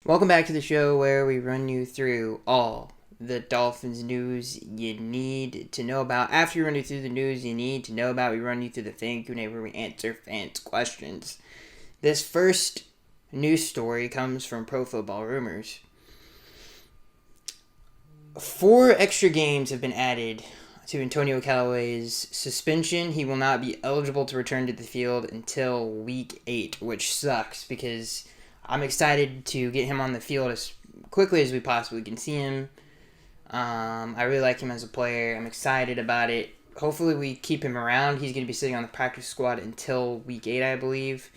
Welcome back to the show where we run you through all the Dolphins news you need to know about. After we run you through the news you need to know about, we run you through the fan Q&A where we answer fans' questions. This first news story comes from Pro Football Rumors. 4 extra games have been added to Antonio Callaway's suspension. He will not be eligible to return to the field until Week 8, which sucks because I'm excited to get him on the field as quickly as we possibly can see him. I really like him as a player. I'm excited about it. Hopefully we keep him around. He's going to be sitting on the practice squad until Week 8, I believe.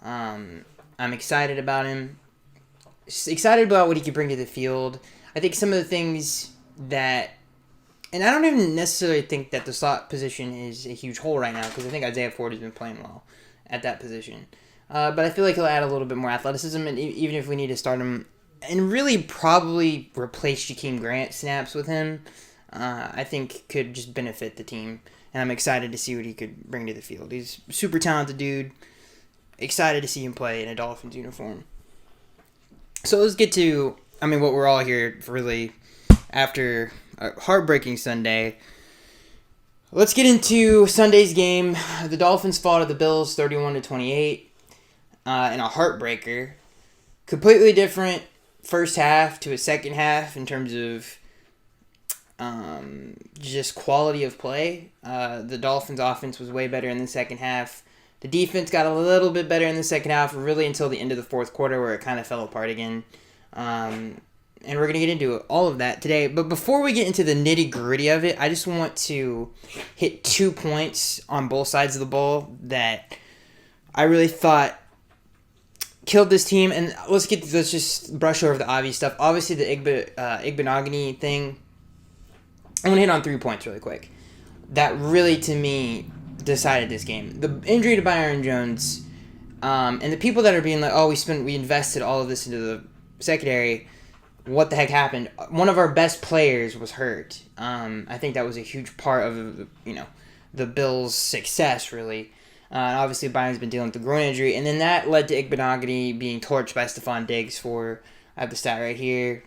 I'm excited about him. Excited about what he can bring to the field. I think some of the things that... And I don't even necessarily think that the slot position is a huge hole right now because I think Isaiah Ford has been playing well at that position. But I feel like he'll add a little bit more athleticism, and even if we need to start him and really probably replace Jakeem Grant snaps with him, I think could just benefit the team. And I'm excited to see what he could bring to the field. He's a super talented dude. Excited to see him play in a Dolphins uniform. So let's get to, what we're all here for really after a heartbreaking Sunday. Let's get into Sunday's game. The Dolphins fall to the Bills 31-28. In a heartbreaker. Completely different first half to a second half in terms of just quality of play. The Dolphins' offense was way better in the second half. The defense got a little bit better in the second half, really until the end of the fourth quarter where it kind of fell apart again. And we're going to get into all of that today. But before we get into the nitty-gritty of it, I just want to hit 2 points on both sides of the ball that I really thought killed this team. And let's just brush over the obvious stuff. Obviously, the Igbenogany thing. I'm going to hit on 3 points really quick. That really, to me, decided this game. The injury to Byron Jones, and the people that are being like, oh, we invested all of this into the secondary. What the heck happened? One of our best players was hurt. I think that was a huge part of the Bills' success, really. Obviously, Byron's been dealing with the groin injury. And then that led to Igbenogany being torched by Stephon Diggs for, I have the stat right here.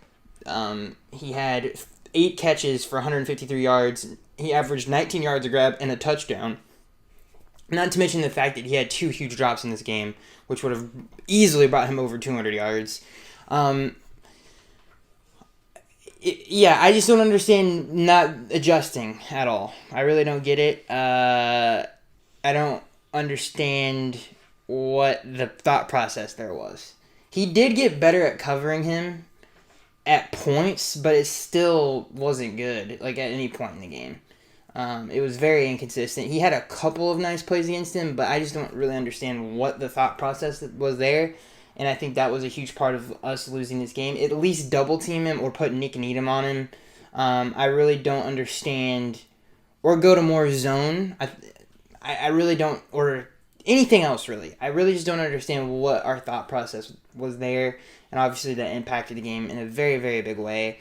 He had 8 catches for 153 yards. He averaged 19 yards a grab and a touchdown. Not to mention the fact that he had 2 huge drops in this game, which would have easily brought him over 200 yards. I just don't understand not adjusting at all. I really don't get it. I don't understand what the thought process there was. He did get better at covering him at points, but it still wasn't good, like at any point in the game. It was very inconsistent. He had a couple of nice plays against him, but I just don't really understand what the thought process was there. And I think that was a huge part of us losing this game. At least double team him or put Nick Needham on him. I really don't understand. Or go to more zone. I really don't, or anything else really. I really just don't understand what our thought process was there, and obviously that impacted the game in a very, very big way.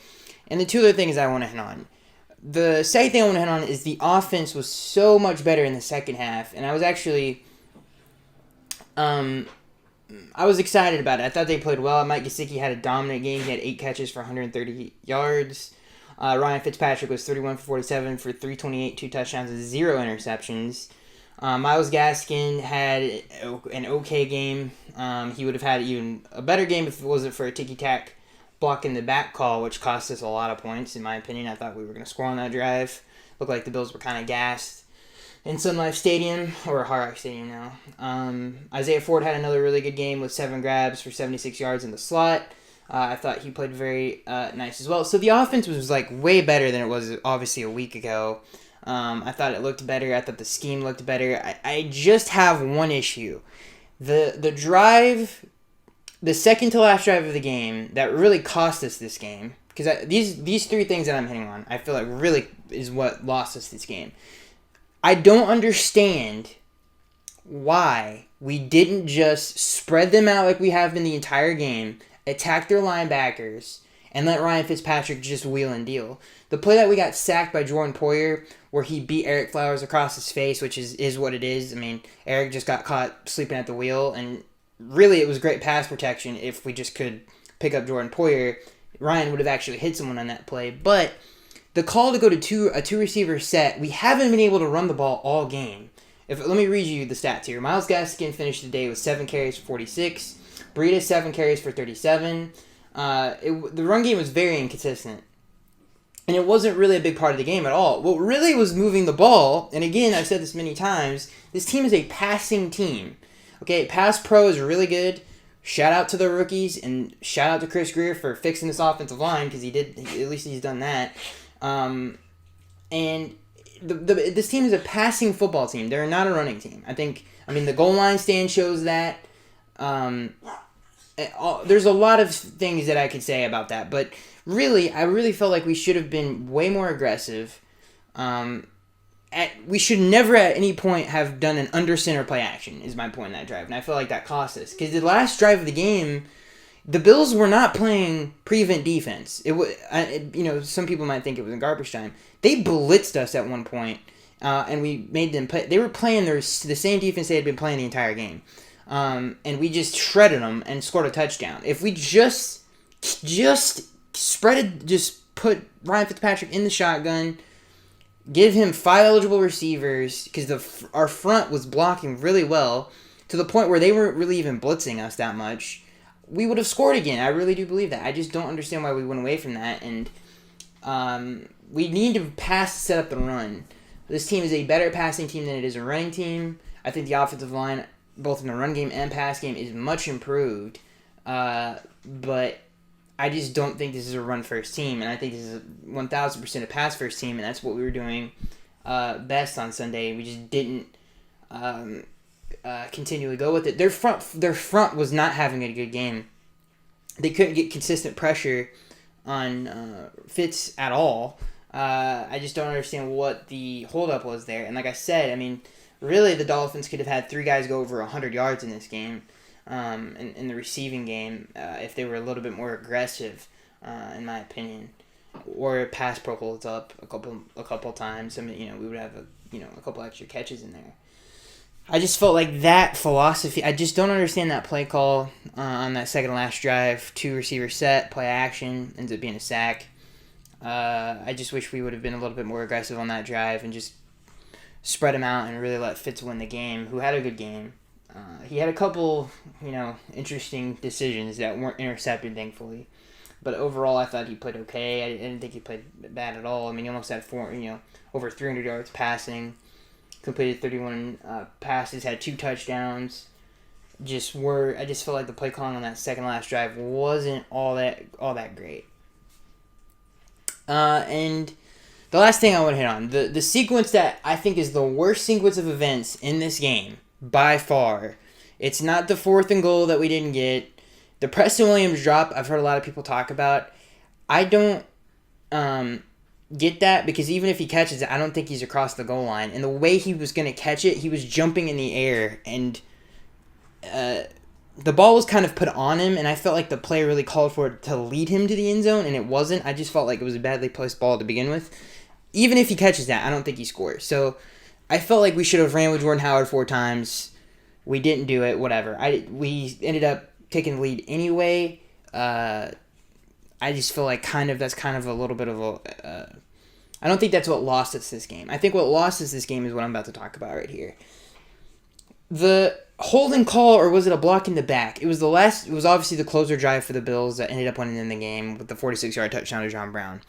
And the 2 other things I want to hit on. The second thing I want to hit on is the offense was so much better in the second half, and I was actually, I was excited about it. I thought they played well. Mike Gesicki had a dominant game. He had 8 catches for 130 yards. Ryan Fitzpatrick was 31 for 47 for 328, 2 touchdowns, and 0 interceptions. Myles Gaskin had an okay game. He would have had even a better game if it wasn't for a ticky-tack block in the back call, which cost us a lot of points, in my opinion. I thought we were going to score on that drive. Looked like the Bills were kind of gassed in Sun Life Stadium, or Hard Rock Stadium now. Isaiah Ford had another really good game with 7 grabs for 76 yards in the slot. I thought he played very nice as well. So the offense was way better than it was obviously a week ago. I thought it looked better. I thought the scheme looked better. I just have one issue. The drive, the second to last drive of the game that really cost us this game, because these 3 things that I'm hitting on, I feel like really is what lost us this game. I don't understand why we didn't just spread them out like we have been the entire game, attack their linebackers, and let Ryan Fitzpatrick just wheel and deal. The play that we got sacked by Jordan Poyer, where he beat Eric Flowers across his face, which is what it is. Eric just got caught sleeping at the wheel, and really it was great pass protection if we just could pick up Jordan Poyer, Ryan would have actually hit someone on that play. But the call to go to a two-receiver set, we haven't been able to run the ball all game. Let me read you the stats here. Myles Gaskin finished the day with 7 carries for 46. Breida, 7 carries for 37. The run game was very inconsistent. And it wasn't really a big part of the game at all. What really was moving the ball, and again, I've said this many times, this team is a passing team. Okay, pass pro is really good. Shout out to the rookies, and shout out to Chris Greer for fixing this offensive line, because at least he's done that. And this team is a passing football team. They're not a running team. The goal line stand shows that. There's a lot of things that I could say about that, but really, I really felt like we should have been way more aggressive. We should never at any point have done an under center play action, is my point in that drive, and I feel like that cost us. Because the last drive of the game, the Bills were not playing prevent defense. It was, some people might think it was in garbage time. They blitzed us at one point, and we made them play. They were playing the same defense they had been playing the entire game. And we just shredded them and scored a touchdown. If we just put Ryan Fitzpatrick in the shotgun, give him 5 eligible receivers, because our front was blocking really well, to the point where they weren't really even blitzing us that much, we would have scored again. I really do believe that. I just don't understand why we went away from that, and we need to pass to set up the run. This team is a better passing team than it is a running team. I think the offensive line, both in the run game and pass game, is much improved. But I just don't think this is a run-first team, and I think this is 1,000% a pass-first team, and that's what we were doing best on Sunday. We just didn't continually go with it. Their front was not having a good game. They couldn't get consistent pressure on Fitz at all. I just don't understand what the holdup was there. And like I said, really the Dolphins could have had 3 guys go over 100 yards in this game, in the receiving game, if they were a little bit more aggressive, in my opinion. Or pass pro holds up a couple times. We would have a couple extra catches in there. I just felt like that philosophy. I just don't understand that play call on that second to last drive. 2 receiver set, play action, ends up being a sack. I just wish we would have been a little bit more aggressive on that drive and just spread him out and really let Fitz win the game, who had a good game. He had a couple, interesting decisions that weren't intercepted, thankfully. But overall, I thought he played okay. I didn't think he played bad at all. He almost had over 300 yards passing, completed 31 passes, had 2 touchdowns. I just felt like the play calling on that second last drive wasn't all that great. And the last thing I want to hit on, the sequence that I think is the worst sequence of events in this game, by far. It's not the 4th and goal that we didn't get. The Preston Williams drop, I've heard a lot of people talk about. I don't get that, because even if he catches it, I don't think he's across the goal line. And the way he was going to catch it, he was jumping in the air, and the ball was kind of put on him, and I felt like the play really called for it to lead him to the end zone, and it wasn't. I just felt like it was a badly placed ball to begin with. Even if he catches that, I don't think he scores. So I felt like we should have ran with Jordan Howard 4 times. We didn't do it, whatever. We ended up taking the lead anyway. I just feel like that's kind of a little bit of a... I don't think that's what lost us this game. I think what lost us this game is what I'm about to talk about right here. The holding call, or was it a block in the back? It was obviously the closer drive for the Bills that ended up winning in the game with the 46-yard touchdown to John Brown.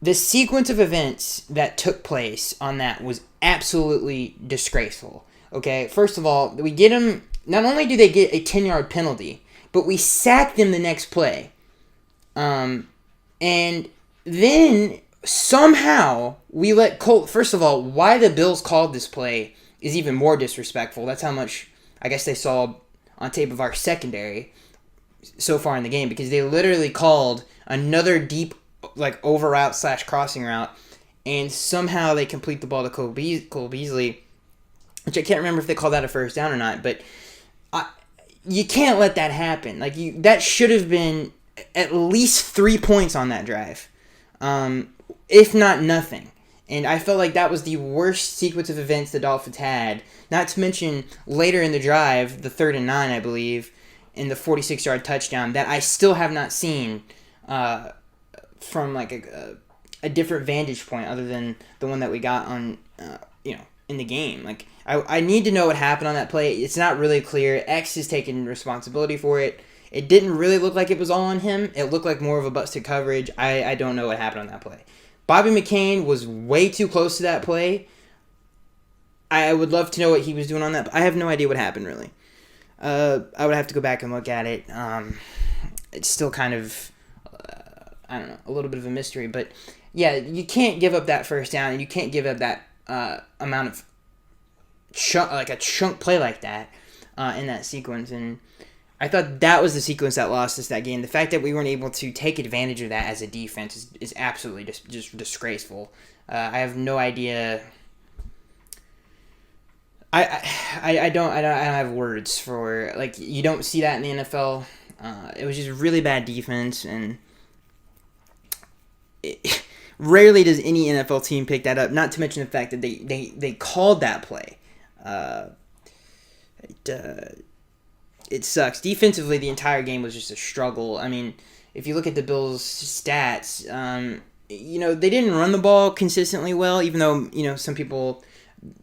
The sequence of events that took place on that was absolutely disgraceful. Okay, first of all, we get them. Not only do they get a 10-yard penalty, but we sack them the next play. And then somehow we let Colt. First of all, why the Bills called this play is even more disrespectful. That's how much I guess they saw on tape of our secondary so far in the game, because they literally called another deep over route / crossing route, and somehow they complete the ball to Cole Beasley, which I can't remember if they called that a first down or not, but you can't let that happen. That should have been at least 3 points on that drive, if not nothing. And I felt like that was the worst sequence of events the Dolphins had, not to mention later in the drive, the 3rd and 9, I believe, in the 46-yard touchdown that I still have not seen from like a different vantage point other than the one that we got on in the game. Like I need to know what happened on that play. It's not really clear. X is taking responsibility for it. It didn't really look like it was all on him. It looked like more of a busted coverage. I don't know what happened on that play. Bobby McCain was way too close to that play. I would love to know what he was doing on that. I have no idea what happened, really. I would have to go back and look at it. It's still kind of, I don't know, a little bit of a mystery. But, yeah, you can't give up that first down, and you can't give up that amount of a chunk play like that in that sequence. And I thought that was the sequence that lost us that game. The fact that we weren't able to take advantage of that as a defense is absolutely just disgraceful. I have no idea. I don't have words for, like, you don't see that in the NFL. It was just really bad defense, and rarely does any NFL team pick that up. Not to mention the fact that they called that play. It sucks. Defensively, the entire game was just a struggle. I mean, if you look at the Bills' stats, they didn't run the ball consistently well, even though, some people,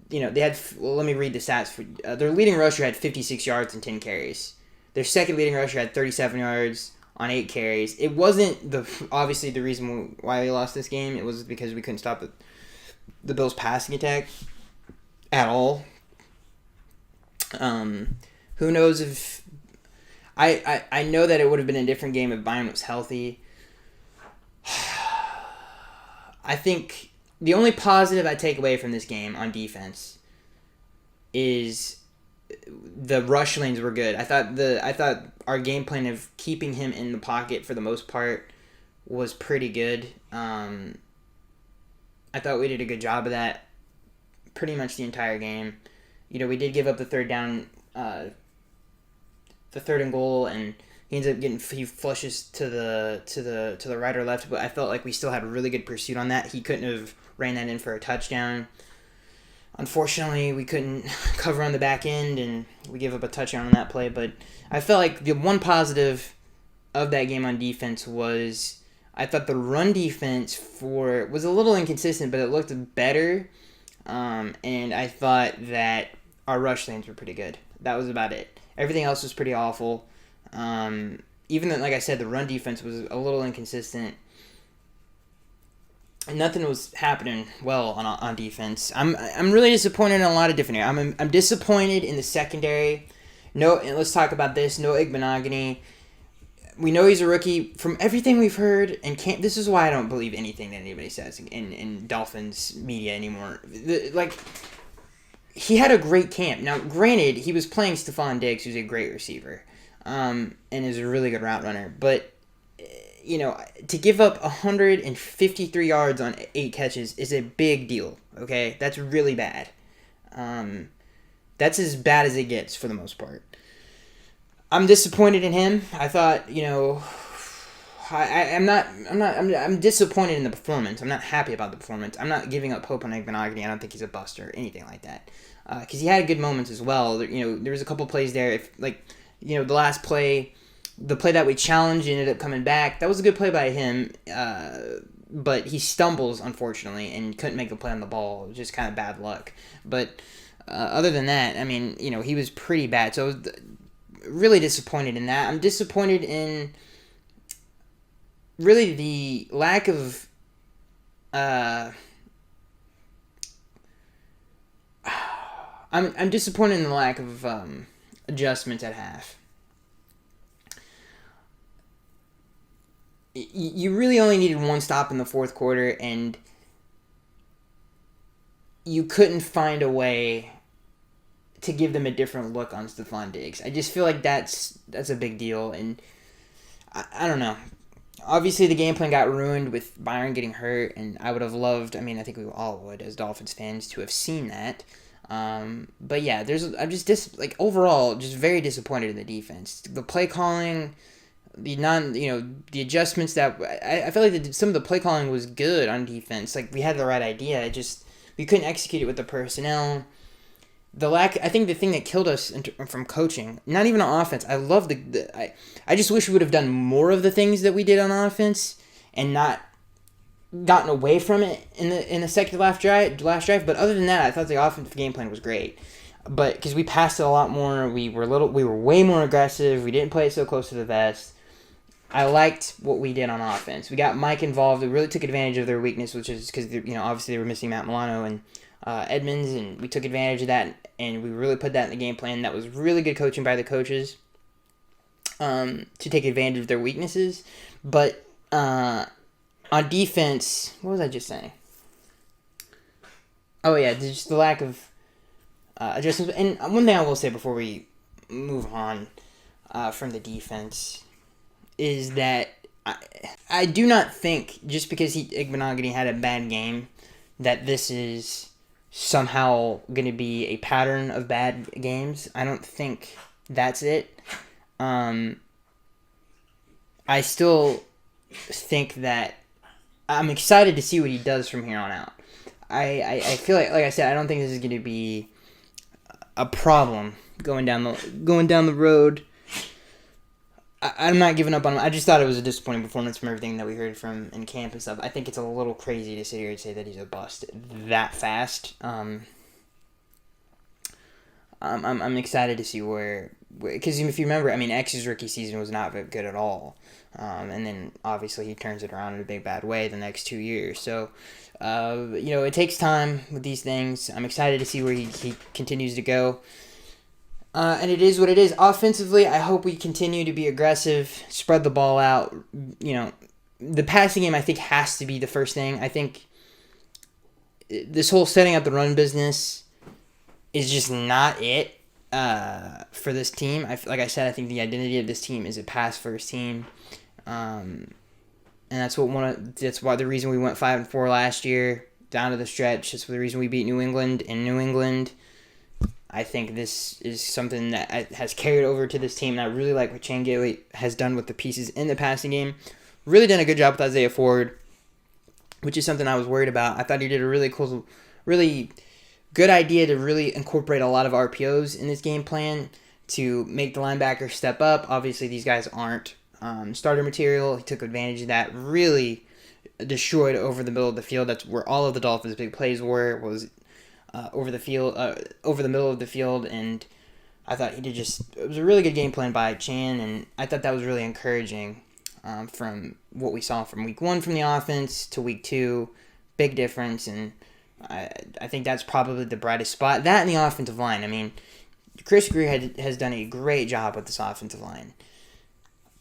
they had, well, let me read the stats. Their leading rusher had 56 yards and 10 carries. Their second leading rusher had 37 yards on 8 carries. It wasn't obviously the reason why we lost this game. It was because we couldn't stop the Bills' passing attack at all. Who knows if... I know that it would have been a different game if Byron was healthy. I think the only positive I take away from this game on defense is the rush lanes were good. I thought our game plan of keeping him in the pocket for the most part was pretty good. I thought we did a good job of that pretty much the entire game. We did give up the third down, the third and goal, and he flushes to the right or left, but I felt like we still had a really good pursuit on that. He couldn't have ran that in for a touchdown. Unfortunately, we couldn't cover on the back end, and we gave up a touchdown on that play. But I felt like the one positive of that game on defense was I thought the run defense was a little inconsistent, but it looked better. And I thought that our rush lanes were pretty good. That was about it. Everything else was pretty awful. Even though, like I said, the run defense was a little inconsistent. Nothing was happening well on defense. I'm really disappointed in a lot of different areas. I'm disappointed in the secondary. And let's talk about this. No Igbenogany. We know he's a rookie. From everything we've heard, and this is why I don't believe anything that anybody says in Dolphins media anymore. He had a great camp. Now, granted, he was playing Stephon Diggs, who's a great receiver, and is a really good route runner. But to give up 153 yards on 8 catches is a big deal, okay? That's really bad. That's as bad as it gets for the most part. I'm disappointed in him. I thought, I'm disappointed in the performance. I'm not happy about the performance. I'm not giving up hope on Igbenogany. I don't think he's a bust or anything like that. Because he had good moments as well. There was a couple plays there. The last play... The play that we challenged ended up coming back. That was a good play by him, but he stumbles, unfortunately, and couldn't make a play on the ball. It was just kind of bad luck. But other than that, I mean, he was pretty bad. So I was really disappointed in that. I'm disappointed in really the lack of... I'm disappointed in the lack of adjustments at half. You really only needed one stop in the fourth quarter, and you couldn't find a way to give them a different look on Stephon Diggs. I just feel like that's a big deal, and I don't know. Obviously, the game plan got ruined with Byron getting hurt, and I would have loved, I think we all would, as Dolphins fans, to have seen that. But yeah, I'm just overall, just very disappointed in the defense. The play calling... the adjustments that I felt like some of the play calling was good on defense. Like, we had the right idea, we couldn't execute it with the personnel. I think the thing that killed us from coaching, not even on offense. I love I just wish we would have done more of the things that we did on offense and not gotten away from it in the second last drive. But other than that, I thought the offensive game plan was great. But because we passed it a lot more, we were way more aggressive. We didn't play it so close to the vest. I liked what we did on offense. We got Mike involved. We really took advantage of their weakness, which is because obviously they were missing Matt Milano and Edmonds, and we took advantage of that, and we really put that in the game plan. That was really good coaching by the coaches to take advantage of their weaknesses. But on defense, what was I just saying? Oh yeah, just the lack of adjustments. And one thing I will say before we move on from the defense is that I do not think just because Igbenogany had a bad game that this is somehow going to be a pattern of bad games. I don't think that's it. I still think that I'm excited to see what he does from here on out. I feel like I said, I don't think this is going to be a problem going down the road. I'm not giving up on him. I just thought it was a disappointing performance from everything that we heard from in camp and stuff. I think it's a little crazy to sit here and say that he's a bust that fast. I'm excited to see because if you remember, I mean, X's rookie season was not very good at all. And then obviously he turns it around in a big bad way the next 2 years. So, it takes time with these things. I'm excited to see where he continues to go. And it is what it is. Offensively, I hope we continue to be aggressive, spread the ball out. The passing game, I think, has to be the first thing. I think this whole setting up the run business is just not it for this team. Like I said, I think the identity of this team is a pass-first team. And that's why the reason we went 5-4 last year, down to the stretch. That's the reason we beat New England in New England. I think this is something that has carried over to this team, and I really like what Shane Gailey has done with the pieces in the passing game. Really done a good job with Isaiah Ford, which is something I was worried about. I thought he did a really cool, really good idea to really incorporate a lot of RPOs in this game plan to make the linebackers step up. Obviously, these guys aren't starter material. He took advantage of that, really destroyed over the middle of the field. That's where all of the Dolphins' big plays was over the middle of the field, and I thought it was a really good game plan by Chan, and I thought that was really encouraging from what we saw from week 1 from the offense to week 2. Big difference, and I think that's probably the brightest spot. That and the offensive line. I mean, Chris Greer has done a great job with this offensive line.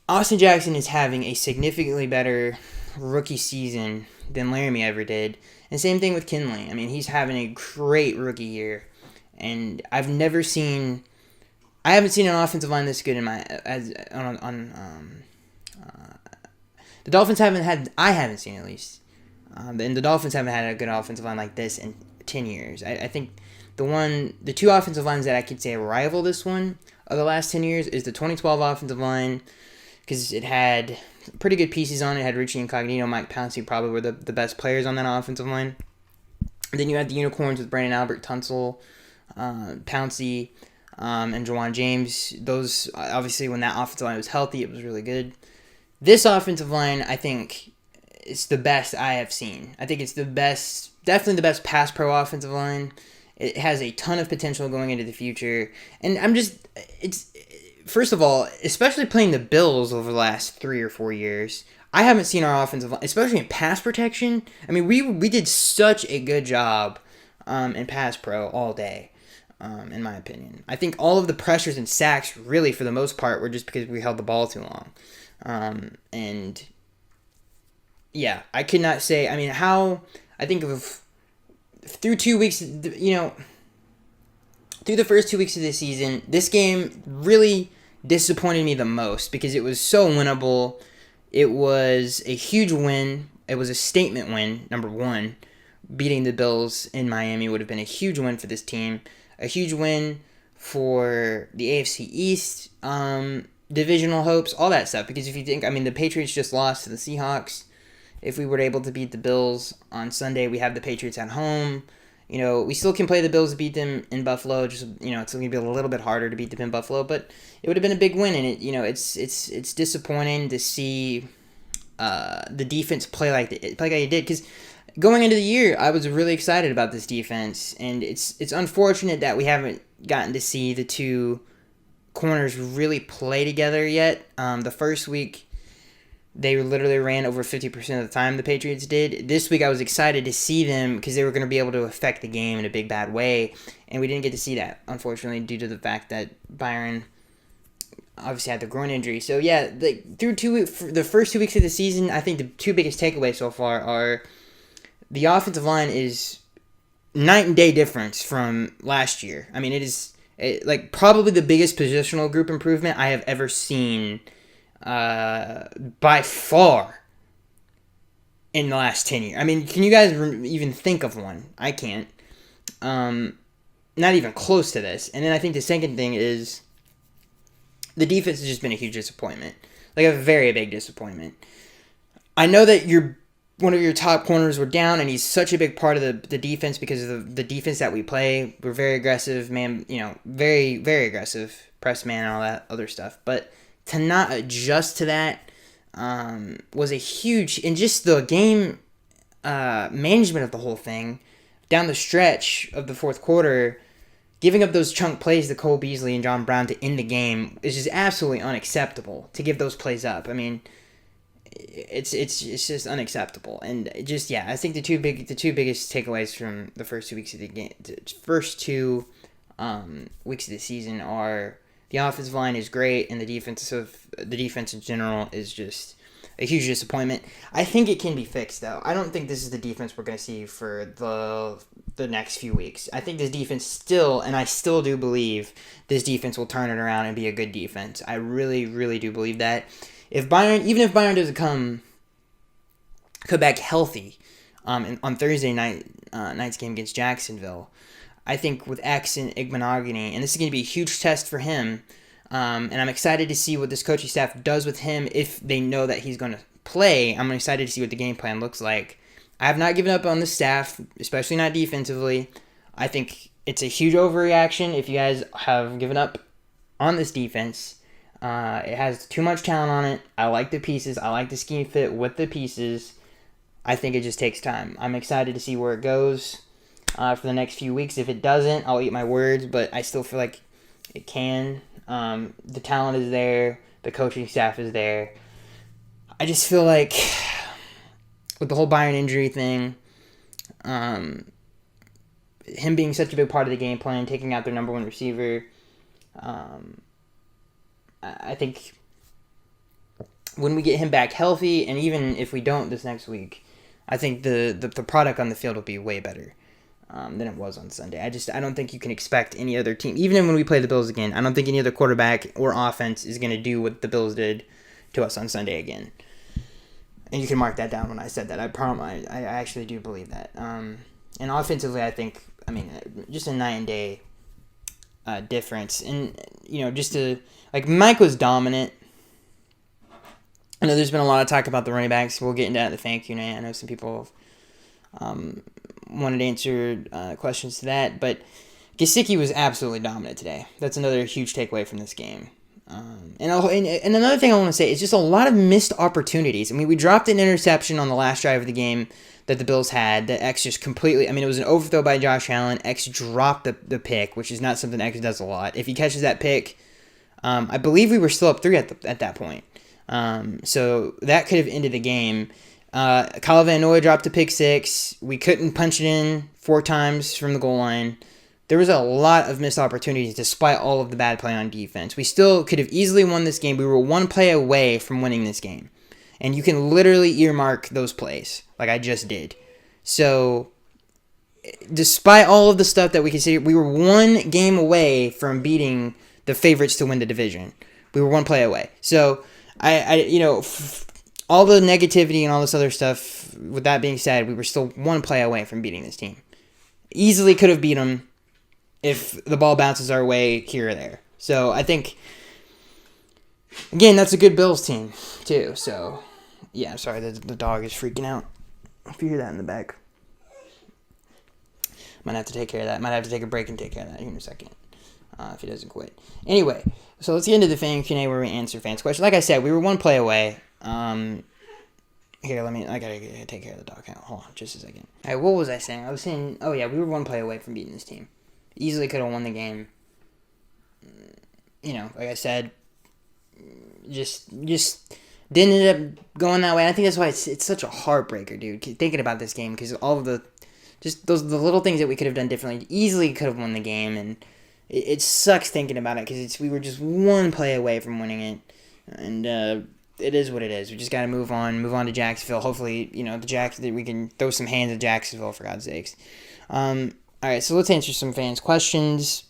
Austin Jackson is having a significantly better rookie season than Laramie ever did. And same thing with Kinley. I mean, he's having a great rookie year. And I haven't seen an offensive line this good the Dolphins I haven't seen at least. And the Dolphins haven't had a good offensive line like this in 10 years. I think the two offensive lines that I could say rival this one of the last 10 years is the 2012 offensive line, because it had pretty good pieces on it. It had Richie Incognito, Mike Pouncey probably were the best players on that offensive line. And then you had the Unicorns with Brandon Albert, Tunsil, Pouncey, and Jawan James. Those, obviously, when that offensive line was healthy, it was really good. This offensive line, I think, is the best I have seen. I think it's definitely the best pass pro offensive line. It has a ton of potential going into the future. And first of all, especially playing the Bills over the last 3 or 4 years, I haven't seen our offensive line, especially in pass protection. I mean, we did such a good job in pass pro all day, in my opinion. I think all of the pressures and sacks, really, for the most part, were just because we held the ball too long. And, yeah, I could not say, I mean, through 2 weeks, through the first 2 weeks of the season, this game really disappointed me the most because it was so winnable. It was a huge win. It was a statement win, number one. Beating the Bills in Miami would have been a huge win for this team. A huge win for the AFC East, divisional hopes, all that stuff. Because if you think, I mean, the Patriots just lost to the Seahawks. If we were able to beat the Bills on Sunday, we have the Patriots at home. We still can play the Bills to beat them in Buffalo. Just it's going to be a little bit harder to beat them in Buffalo, but it would have been a big win. And it's disappointing to see the defense play like it did, because going into the year, I was really excited about this defense, and it's unfortunate that we haven't gotten to see the two corners really play together yet. The first week, they literally ran over 50% of the time, the Patriots did. This week, I was excited to see them because they were going to be able to affect the game in a big, bad way, and we didn't get to see that, unfortunately, due to the fact that Byron obviously had the groin injury. So, yeah, the first 2 weeks of the season, I think the two biggest takeaways so far are the offensive line is night and day difference from last year. I mean, it is probably the biggest positional group improvement I have ever seen by far in the last 10 years. I mean, can you guys even think of one? I can't. Not even close to this. And then I think the second thing is the defense has just been a huge disappointment. Like a very big disappointment. I know that one of your top corners were down, and he's such a big part of the defense because of the defense that we play. We're very aggressive, man. Very, very aggressive, press man and all that other stuff. But to not adjust to that was a huge, and just the game management of the whole thing down the stretch of the fourth quarter, giving up those chunk plays to Cole Beasley and John Brown to end the game is just absolutely unacceptable. To give those plays up, I mean, it's just unacceptable. And just I think the two biggest takeaways from the first 2 weeks of the game, weeks of the season are the offensive line is great, and the defense in general is just a huge disappointment. I think it can be fixed, though. I don't think this is the defense we're going to see for the next few weeks. I think this defense I still do believe this defense will turn it around and be a good defense. I really, really do believe that. Even if Byron doesn't come back healthy on Thursday night's game against Jacksonville, I think with X and Igbenogany, and this is going to be a huge test for him, and I'm excited to see what this coaching staff does with him if they know that he's going to play. I'm excited to see what the game plan looks like. I have not given up on the staff, especially not defensively. I think it's a huge overreaction if you guys have given up on this defense. It has too much talent on it. I like the pieces. I like the scheme fit with the pieces. I think it just takes time. I'm excited to see where it goes for the next few weeks. If it doesn't, I'll eat my words, but I still feel like it can. The talent is there. The coaching staff is there. I just feel like with the whole Byron injury thing, him being such a big part of the game plan, taking out their number one receiver, I think when we get him back healthy, and even if we don't this next week, I think the product on the field will be way better than it was on Sunday. I don't think you can expect any other team, even when we play the Bills again, I don't think any other quarterback or offense is going to do what the Bills did to us on Sunday again. And you can mark that down when I said that. I actually do believe that. And offensively, I think, just a night and day difference. And, Mike was dominant. I know there's been a lot of talk about the running backs. We'll get into that in the thank you. I know some people wanted to answer questions to that. But Gesicki was absolutely dominant today. That's another huge takeaway from this game. And another thing I want to say is just a lot of missed opportunities. We dropped an interception on the last drive of the game that the Bills had that X just completely... it was an overthrow by Josh Allen. X dropped the pick, which is not something X does a lot. If he catches that pick, I believe we were still up 3 at that point. So that could have ended the game. Kyle Van Noy dropped a pick 6. We couldn't punch it in 4 times from the goal line. There was a lot of missed opportunities despite all of the bad play on defense. We still could have easily won this game. We were 1 play away from winning this game. And you can literally earmark those plays like I just did. So, despite all of the stuff that we consider, we were 1 game away from beating the favorites to win the division. We were 1 play away. So, all the negativity and all this other stuff, with that being said, we were still 1 play away from beating this team. Easily could have beat them if the ball bounces our way here or there. So, I think, again, that's a good Bills team, too. So, yeah, sorry, the dog is freaking out. If you hear that in the back. Might have to take care of that. Might have to take a break and take care of that here in a second. If he doesn't quit. Anyway, so let's get into the fan Q&A where we answer fans' questions. Like I said, we were one play away. Here, I gotta take care of the dog. Hold on, just a second. All right, what was I saying? I was saying, oh yeah, we were one play away from beating this team. Easily could have won the game. You know, like I said, just didn't end up going that way. I think that's why it's such a heartbreaker, dude. Thinking about this game, because all of the little things that we could have done differently, easily could have won the game, and it sucks thinking about it because we were just one play away from winning it, and it is what it is. We just got to move on to Jacksonville. Hopefully, you know, we can throw some hands at Jacksonville, for God's sakes. All right, so let's answer some fans' questions.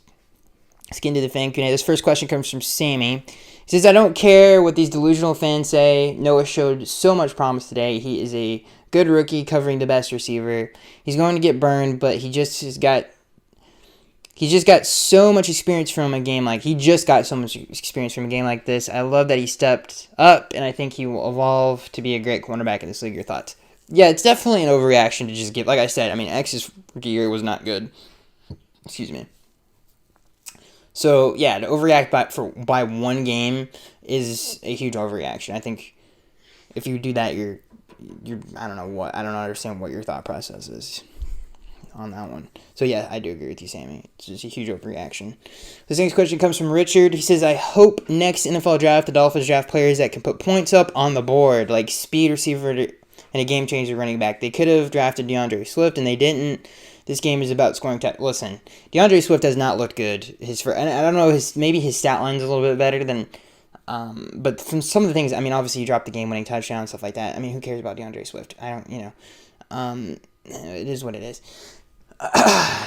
Let's get into the fan Q&A. This first question comes from Sammy. He says, I don't care what these delusional fans say. Noah showed so much promise today. He is a good rookie covering the best receiver. He's going to get burned, but he just got so much experience from a game like this. I love that he stepped up, and I think he will evolve to be a great cornerback in this league. Your thoughts? Yeah, it's definitely an overreaction to just give. Like I said, I mean, X's rookie year was not good. Excuse me. So yeah, to overreact by one game is a huge overreaction. I think if you do that, you're I don't understand what your thought process is on that one. So yeah, I do agree with you, Sammy. It's just a huge overreaction. This next question comes from Richard. He says, I hope next NFL draft, the Dolphins draft players that can put points up on the board, like speed receiver and a game changer running back. They could have drafted DeAndre Swift, and they didn't. This game is about scoring. Listen, DeAndre Swift has not looked good. I don't know, maybe his stat line's a little bit better than, but from some of the things, I mean, obviously he dropped the game-winning touchdown and stuff like that. I mean, who cares about DeAndre Swift? It is what it is.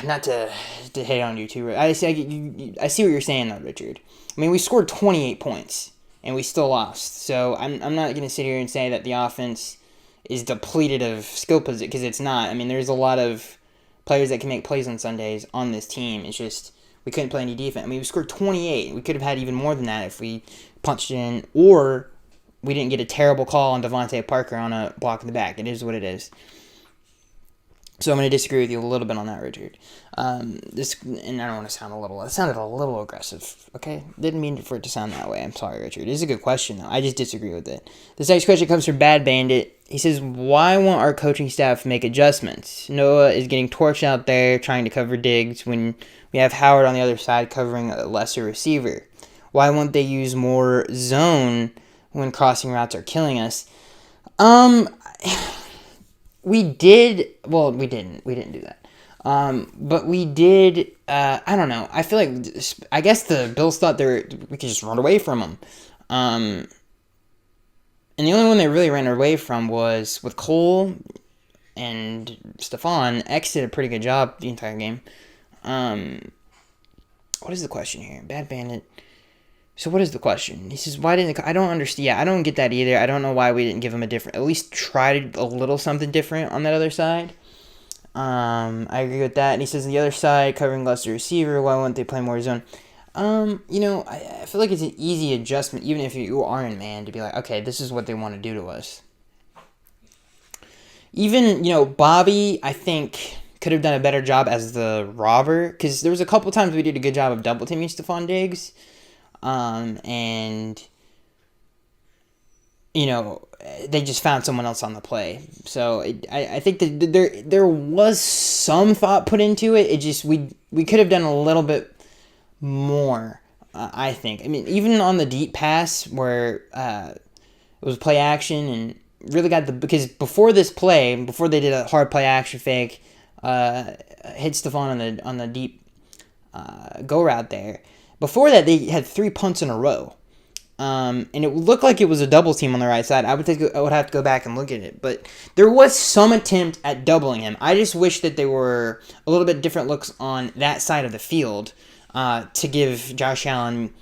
Not to hate on you too. I see what you're saying though, Richard. I mean, we scored 28 points and we still lost. So I'm not going to sit here and say that the offense is depleted of skill position, because it's not. I mean, there's a lot of players that can make plays on Sundays on this team. It's just we couldn't play any defense. I mean, we scored 28. We could have had even more than that if we punched in, or we didn't get a terrible call on Devontae Parker on a block in the back. It is what it is. So I'm going to disagree with you a little bit on that, Richard. And I don't want to sound it sounded a little aggressive, okay? Didn't mean for it to sound that way. I'm sorry, Richard. It is a good question, though. I just disagree with it. This next question comes from Bad Bandit. He says, why won't our coaching staff make adjustments? Noah is getting torched out there trying to cover Diggs when we have Howard on the other side covering a lesser receiver. Why won't they use more zone when crossing routes are killing us? We did. Well, we didn't. We didn't do that. But we did. I don't know. I feel like. I guess the Bills thought we could just run away from them. And the only one they really ran away from was with Cole and Stephon. X did a pretty good job the entire game. What is the question here? Bad Bandit. So what is the question? He says, why didn't... I don't understand. Yeah, I don't get that either. I don't know why we didn't give him a different... At least try a little something different on that other side. I agree with that. And he says, the other side, covering lesser receiver, why won't they play more zone? I feel like it's an easy adjustment, even if you are in man, to be like, okay, this is what they want to do to us. Even, Bobby, I think, could have done a better job as the robber, because there was a couple times we did a good job of double teaming Stephon Diggs. They just found someone else on the play. So I think that there was some thought put into it. It just, we could have done a little bit more, I think. I mean, even on the deep pass where it was play action and really because before this play, before they did a hard play action fake, hit Stephon on the deep go route there. Before that, they had 3 punts in a row. And it looked like it was a double team on the right side. I would have to go back and look at it. But there was some attempt at doubling him. I just wish that they were a little bit different looks on that side of the field to give Josh Allen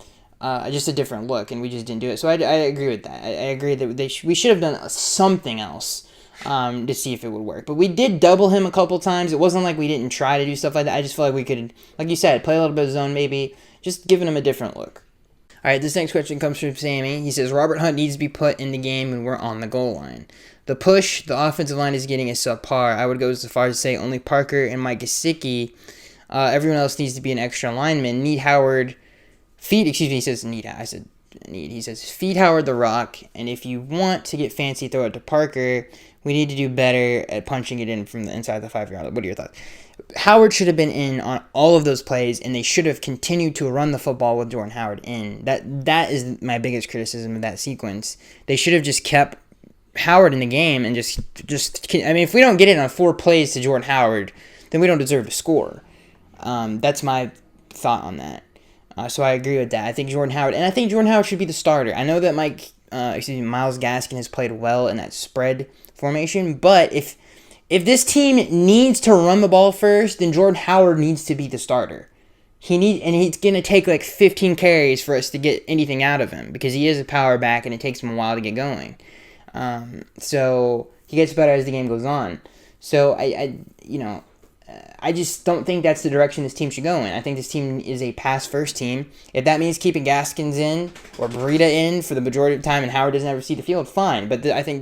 just a different look, and we just didn't do it. So I agree with that. I agree that we should have done something else to see if it would work. But we did double him a couple times. It wasn't like we didn't try to do stuff like that. I just feel like we could, like you said, play a little bit of zone maybe, just giving him a different look. All right, this next question comes from Sammy. He says, Robert Hunt needs to be put in the game when we're on the goal line. The push the offensive line is getting is subpar. I would go so far as to say only Parker and Mike Gesicki. Everyone else needs to be an extra lineman. He says need. I said need. He says, feed Howard the rock, and if you want to get fancy, throw it to Parker. We need to do better at punching it in from the inside the 5-yard line. What are your thoughts? Howard should have been in on all of those plays, and they should have continued to run the football with Jordan Howard in. That is my biggest criticism of that sequence. They should have just kept Howard in the game and just I mean, if we don't get it on 4 plays to Jordan Howard, then we don't deserve to score. That's my thought on that. So I agree with that. I think Jordan Howard should be the starter. I know that Myles Gaskin has played well in that spread formation, but if this team needs to run the ball first, then Jordan Howard needs to be the starter. He's going to take like 15 carries for us to get anything out of him because he is a power back and it takes him a while to get going. So he gets better as the game goes on. So I just don't think that's the direction this team should go in. I think this team is a pass-first team. If that means keeping Gaskins in or Breida in for the majority of the time and Howard doesn't ever see the field, fine. But I think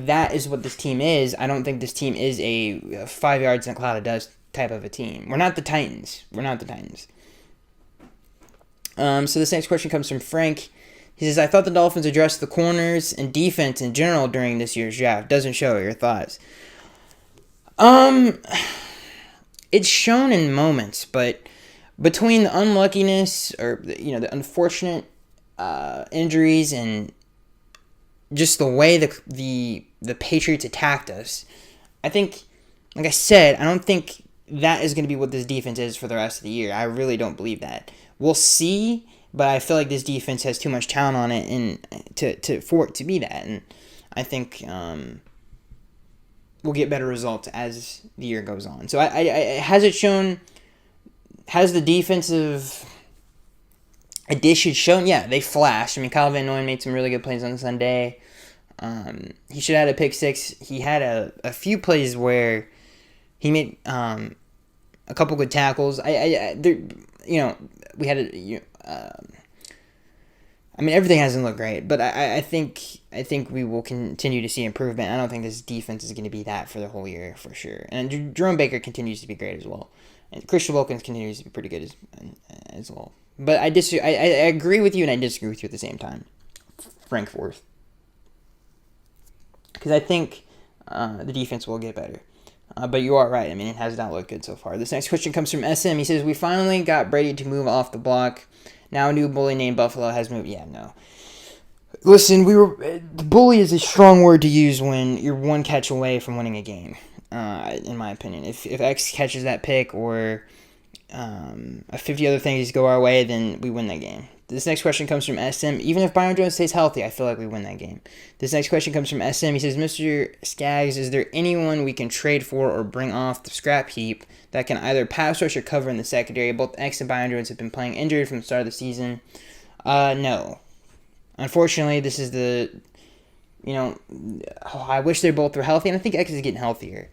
that is what this team is. I don't think this team is a 5 yards in a cloud of dust type of a team. We're not the Titans. So this next question comes from Frank. He says, I thought the Dolphins addressed the corners and defense in general during this year's draft. Doesn't show. Your thoughts? It's shown in moments, but between the unluckiness or the unfortunate injuries and just the way the Patriots attacked us, I think, like I said, I don't think that is going to be what this defense is for the rest of the year. I really don't believe that. We'll see, but I feel like this defense has too much talent on it and for it to be that, and I think we'll get better results as the year goes on. So has the defensive additions shown? Yeah, they flashed. I mean, Kyle Van Noy made some really good plays on Sunday. He should have had a pick six. He had a few plays where he made a couple good tackles. Everything hasn't looked great, but I think we will continue to see improvement. I don't think this defense is going to be that for the whole year for sure. And Jerome Baker continues to be great as well, and Christian Wilkins continues to be pretty good as well. But I agree with you and I disagree with you at the same time, Frank Forth, because I think the defense will get better. But you are right. I mean, it has not looked good so far. This next question comes from SM. He says, we finally got Brady to move off the block. Now a new bully named Buffalo has moved. Yeah, no. Listen, bully is a strong word to use when you're one catch away from winning a game, in my opinion. If X catches that pick or 50 other things go our way, then we win that game. This next question comes from SM. Even if Byron Jones stays healthy, I feel like we win that game. This next question comes from SM. He says, Mr. Skaggs, is there anyone we can trade for or bring off the scrap heap that can either pass rush or cover in the secondary? Both X and Byron Jones have been playing injured from the start of the season. No. Unfortunately, this is I wish they both were healthy, and I think X is getting healthier.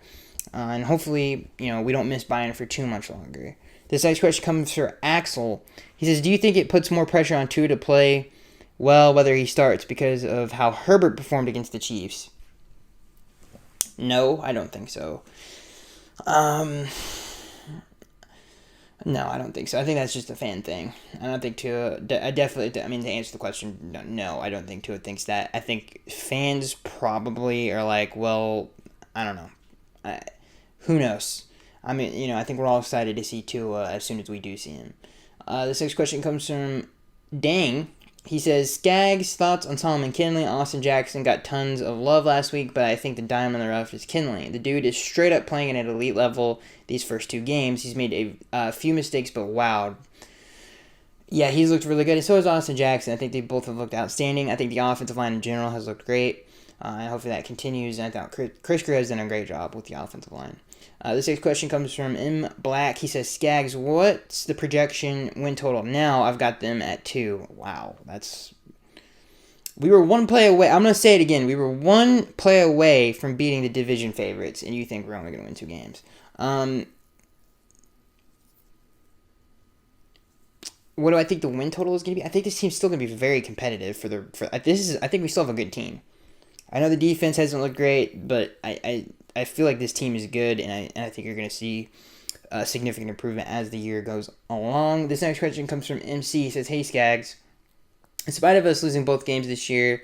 And hopefully, we don't miss Byron for too much longer. This next question comes from Axel. He says, do you think it puts more pressure on Tua to play well whether he starts because of how Herbert performed against the Chiefs? No, I don't think so. No, I don't think so. I think that's just a fan thing. I don't think Tua... to answer the question, no, I don't think Tua thinks that. I think fans probably are like, well, I don't know. Who knows? I mean, I think we're all excited to see Tua as soon as we do see him. This next question comes from Dang. He says, Skaggs, thoughts on Solomon Kindley? Austin Jackson got tons of love last week, but I think the diamond in the rough is Kindley. The dude is straight up playing at an elite level these first 2 games. He's made a few mistakes, but wow. Yeah, he's looked really good, and so has Austin Jackson. I think they both have looked outstanding. I think the offensive line in general has looked great. And hopefully that continues. And I thought Chris Greer has done a great job with the offensive line. This next question comes from M. Black. He says, Skaggs, what's the projection win total now? I've got them at 2. Wow, we were 1 play away. I'm going to say it again. We were 1 play away from beating the division favorites, and you think we're only going to win 2 games. what do I think the win total is going to be? I think this team's still going to be very competitive I think we still have a good team. I know the defense hasn't looked great, but I feel like this team is good, and I think you're going to see significant improvement as the year goes along. This next question comes from MC. He says, "Hey Skaggs, in spite of us losing both games this year,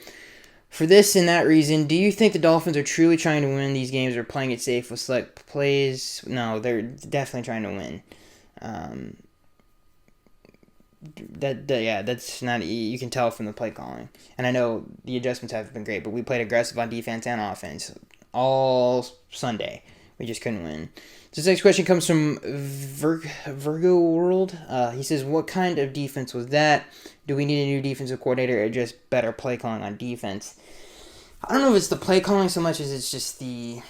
for this and that reason, do you think the Dolphins are truly trying to win these games or playing it safe with select plays?" No, they're definitely trying to win. That's not, you can tell from the play calling. And I know the adjustments have been great, but we played aggressive on defense and offense all Sunday. We just couldn't win. This next question comes from Virgo World. He says, "What kind of defense was that? Do we need a new defensive coordinator or just better play calling on defense?" I don't know if it's the play calling so much as it's just definitely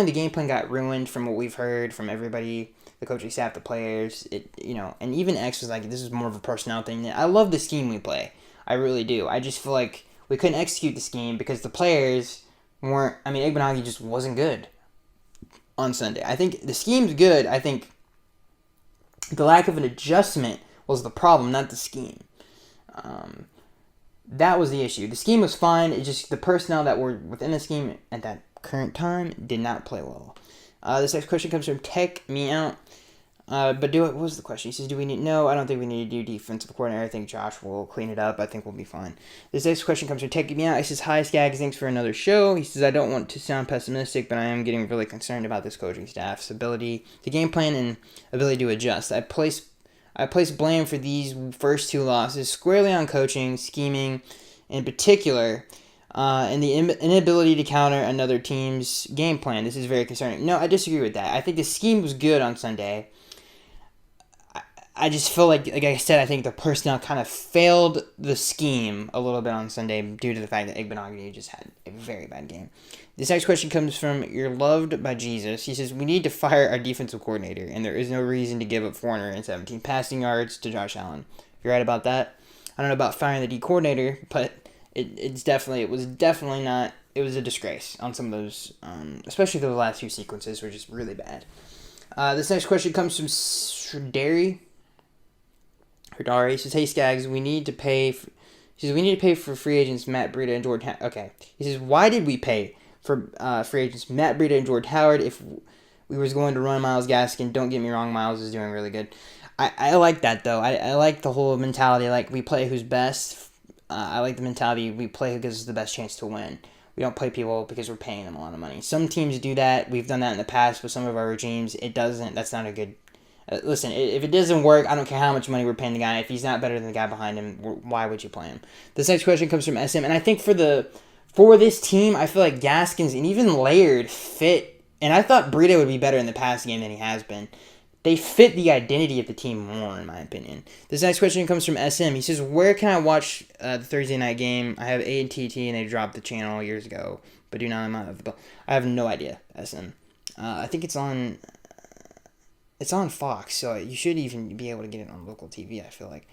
the game plan got ruined from what we've heard from everybody, the coaching staff, the players. And even X was like, this is more of a personnel thing. I love the scheme we play. I really do. I just feel like we couldn't execute the scheme because the players weren't. I mean, Igbenogany just wasn't good on Sunday. I think the scheme's good. I think the lack of an adjustment was the problem, not the scheme. That was the issue. The scheme was fine. It's just the personnel that were within the scheme at that current time did not play well. This next question comes from Tech Me Out. What was the question? He says, no, I don't think we need to do defensive coordinator. I think Josh will clean it up. I think we'll be fine. This next question comes from Tech Me Out. He says, "Hi, Skaggs, thanks for another show." He says, "I don't want to sound pessimistic, but I am getting really concerned about this coaching staff's ability to game plan and ability to adjust. I place blame for these first two losses squarely on coaching, scheming, in particular, and the inability to counter another team's game plan. This is very concerning." No, I disagree with that. I think the scheme was good on Sunday. I just feel like I said, I think the personnel kind of failed the scheme a little bit on Sunday due to the fact that Igbenogany just had a very bad game. This next question comes from You're Loved by Jesus. He says, "We need to fire our defensive coordinator, and there is no reason to give up 417 passing yards to Josh Allen." You're right about that. I don't know about firing the D coordinator, but it was definitely not. It was a disgrace on some of those, especially the last few sequences were just really bad. This next question comes from Herdari. He says, "Hey Skaggs, we need to pay for free agents Matt Breida and Jordan." Okay. He says, "Why did we pay for free agents Matt Breida and Jordan Howard if we was going to run Myles Gaskin?" Don't get me wrong, Myles is doing really good. I like that though. I like the whole mentality. Like, we play who's best. I like the mentality. We play who gives us the best chance to win. We don't play people because we're paying them a lot of money. Some teams do that. We've done that in the past with some of our regimes. It doesn't. That's not a good. Listen, if it doesn't work, I don't care how much money we're paying the guy. If he's not better than the guy behind him, why would you play him? This next question comes from SM, and I think for this team, I feel like Gaskins and even Laird fit, and I thought Breida would be better in the past game than he has been. They fit the identity of the team more, in my opinion. This next question comes from SM. He says, "Where can I watch the Thursday night game? I have AT&T, and they dropped the channel years ago, but do not have the bill." I have no idea, SM. I think it's on Fox, so you should even be able to get it on local TV, I feel like.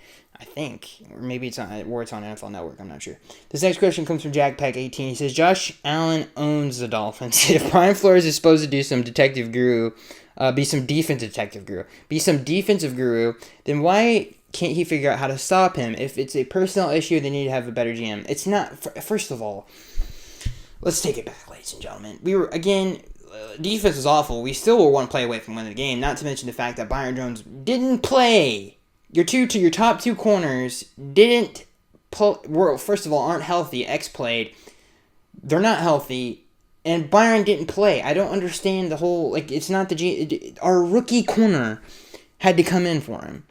Or maybe it's on NFL Network, I'm not sure. This next question comes from JackPack18. He says, "Josh Allen owns the Dolphins. If Brian Flores is supposed to do some detective guru, be some defensive guru, then why can't he figure out how to stop him? If it's a personnel issue, they need to have a better GM. It's not, first of all, let's take it back, ladies and gentlemen. Defense was awful. We still were one play away from winning the game, not to mention the fact that Byron Jones didn't play. Your top two corners didn't first of all, aren't healthy. X played. They're not healthy. And Byron didn't play. I don't understand the whole, it's not our rookie corner had to come in for him.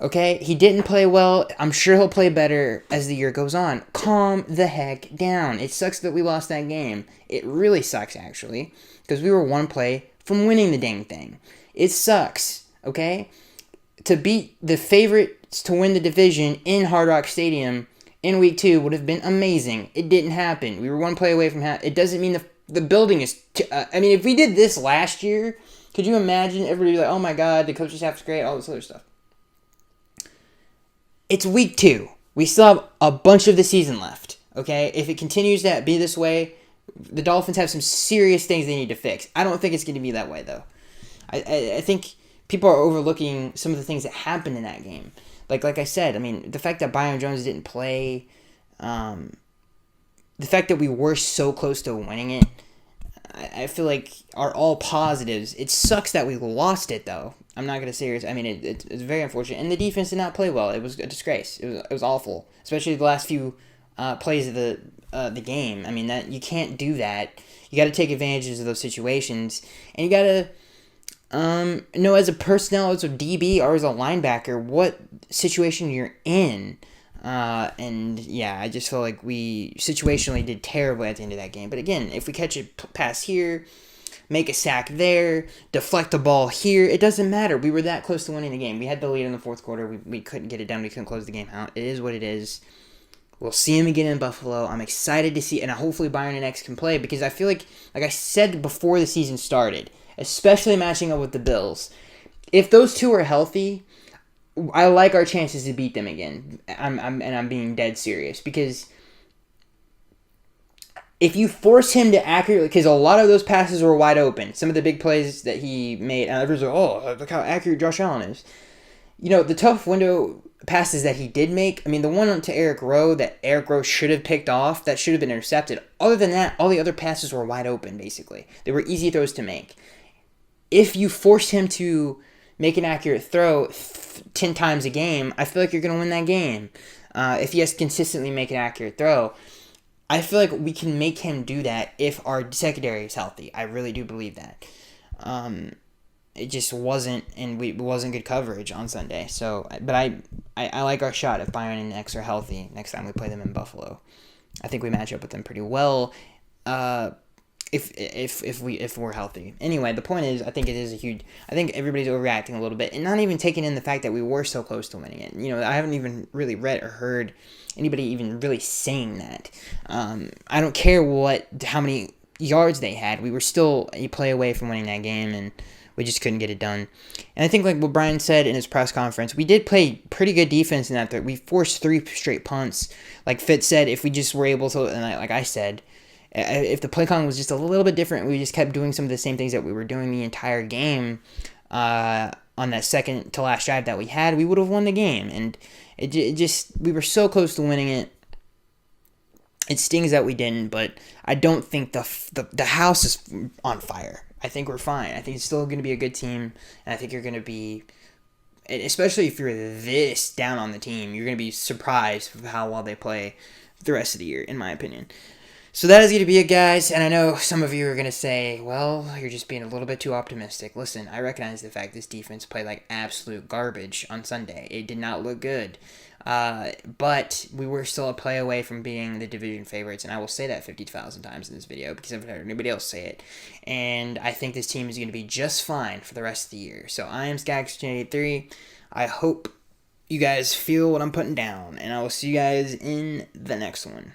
Okay? He didn't play well. I'm sure he'll play better as the year goes on. Calm the heck down. It sucks that we lost that game. It really sucks, actually, because we were one play from winning the dang thing. It sucks, okay? To beat the favorites to win the division in Hard Rock Stadium in Week 2 would have been amazing. It didn't happen. We were one play away from it doesn't mean the building is... if we did this last year, could you imagine everybody like, "Oh my God, the coaching staff's great," all this other stuff. It's Week 2. We still have a bunch of the season left, okay? If it continues to be this way, the Dolphins have some serious things they need to fix. I don't think it's going to be that way, though. I think people are overlooking some of the things that happened in that game. Like I said, I mean, the fact that Byron Jones didn't play, the fact that we were so close to winning it, I feel like are all positives. It sucks that we lost it, though. I'm not gonna say I mean, it's very unfortunate, and the defense did not play well. It was a disgrace. It was awful, especially the last few plays of the game. I mean, that you can't do that. You got to take advantages of those situations, and you got to know as a personnel, as a DB or as a linebacker, what situation you're in. And yeah, I just feel like we situationally did terribly at the end of that game. But again, if we catch a pass here, make a sack there, deflect the ball here, it doesn't matter. We were that close to winning the game. We had the lead in the fourth quarter. We couldn't get it done. We couldn't close the game out. It is what it is. We'll see him again in Buffalo. I'm excited to see, and hopefully Byron and X can play, because I feel like I said before the season started, especially matching up with the Bills, if those two are healthy, I like our chances to beat them again. I'm being dead serious, because if you force him to accurately, because a lot of those passes were wide open, some of the big plays that he made, and everyone's like, oh, look how accurate Josh Allen is. You know, the tough window passes that he did make, I mean, the one to Eric Rowe that Eric Rowe should have picked off, that should have been intercepted. Other than that, all the other passes were wide open, basically. They were easy throws to make. If you force him to make an accurate throw 10 times a game, I feel like you're going to win that game. If he has to consistently make an accurate throw, I feel like we can make him do that if our secondary is healthy. I really do believe that. It just wasn't, and it wasn't good coverage on Sunday. So, but I like our shot if Byron and X are healthy next time we play them in Buffalo. I think we match up with them pretty well. If we're healthy. Anyway, the point is, I think it is a huge. I think everybody's overreacting a little bit, and not even taking in the fact that we were so close to winning it. You know, I haven't even really read or heard anybody even really saying that. I don't care how many yards they had. We were still a play away from winning that game, and we just couldn't get it done. And I think, like what Brian said in his press conference, we did play pretty good defense in that third. We forced 3 straight punts. Like Fitz said, if we just were able to, and like I said, if the play calling was just a little bit different, we just kept doing some of the same things that we were doing the entire game on that second to last drive that we had, we would have won the game. And it just, we were so close to winning it. It stings that we didn't, but I don't think the house is on fire. I think we're fine. I think it's still going to be a good team, and I think you're going to be, especially if you're this down on the team, you're going to be surprised with how well they play the rest of the year, in my opinion. So that is going to be it, guys, and I know some of you are going to say, well, you're just being a little bit too optimistic. Listen, I recognize the fact this defense played like absolute garbage on Sunday. It did not look good. But we were still a play away from being the division favorites, and I will say that 50,000 times in this video because I've heard anybody else say it. And I think this team is going to be just fine for the rest of the year. So I am Skaggs83. I hope you guys feel what I'm putting down, and I will see you guys in the next one.